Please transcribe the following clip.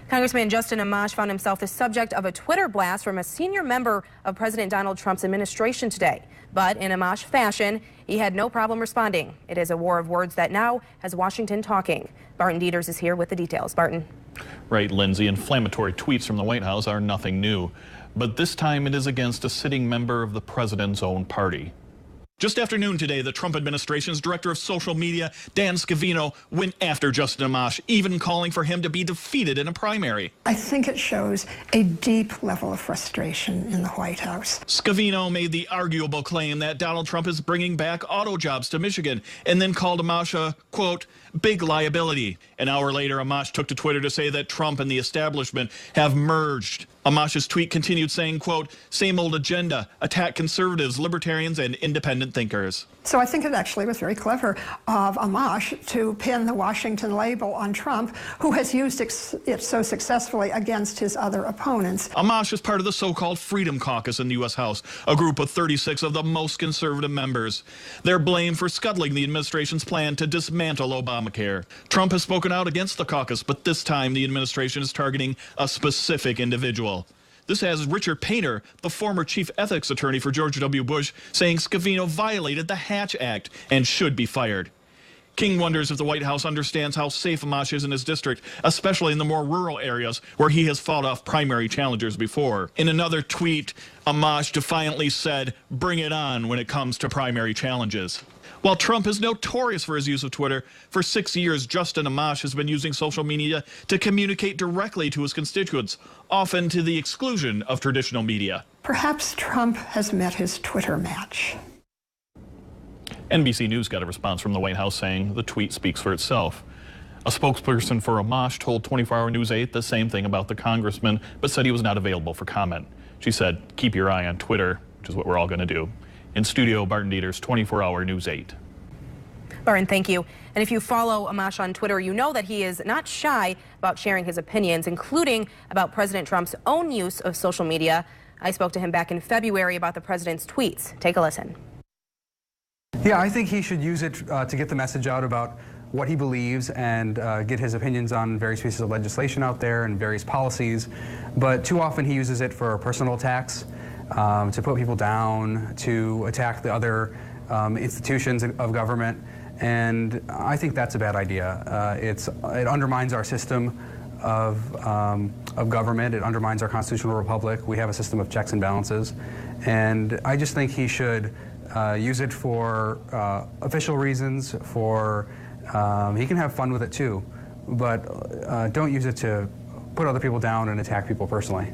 Congressman Justin Amash found himself the subject of a Twitter blast from a senior member of President Donald Trump's administration today. But in Amash fashion, he had no problem responding. It is a war of words that now has Washington talking. Barton Dieters is here with the details. Barton. Right, Lindsay. Inflammatory tweets from the White House are nothing new. But this time it is against a sitting member of the president's own party. Just after noon today, the Trump administration's director of social media, Dan Scavino, went after Justin Amash, even calling for him to be defeated in a primary. I think it shows a deep level of frustration in the White House. Scavino made the arguable claim that Donald Trump is bringing back auto jobs to Michigan, and then called Amash a, quote, big liability. An hour later, Amash took to Twitter to say that Trump and the establishment have merged. Amash's tweet continued saying, quote, same old agenda, attack conservatives, libertarians, and independent thinkers. So I think it actually was very clever of Amash to pin the Washington label on Trump, who has used it so successfully against his other opponents. Amash is part of the so-called Freedom Caucus in the U.S. House, a group of 36 of the most conservative members. They're blamed for scuttling the administration's plan to dismantle Obamacare. Trump has spoken out against the caucus, but this time the administration is targeting a specific individual. This has Richard Painter, the former chief ethics attorney for George W. Bush, saying Scavino violated the Hatch Act and should be fired. King wonders if the White House understands how safe Amash is in his district, especially in the more rural areas where he has fought off primary challengers before. In another tweet, Amash defiantly said, bring it on when it comes to primary challenges. While Trump is notorious for his use of Twitter, for 6 years, Justin Amash has been using social media to communicate directly to his constituents, often to the exclusion of traditional media. Perhaps Trump has met his Twitter match. NBC News got a response from the White House saying the tweet speaks for itself. A spokesperson for Amash told 24-Hour News 8 the same thing about the congressman, but said he was not available for comment. She said, keep your eye on Twitter, which is what we're all going to do. In studio, Barton Dieters, 24-Hour News 8. Barton, thank you. And if you follow Amash on Twitter, you know that he is not shy about sharing his opinions, including about President Trump's own use of social media. I spoke to him back in February about the president's tweets. Take a listen. Yeah, I think he should use it to get the message out about what he believes and get his opinions on various pieces of legislation out there and various policies. But too often he uses it for personal attacks, to put people down, to attack the other institutions of government. And I think that's a bad idea. It undermines our system of government. It undermines our constitutional republic. We have a system of checks and balances. And I just think he should use it for official reasons, he can have fun with it too, but don't use it to put other people down and attack people personally.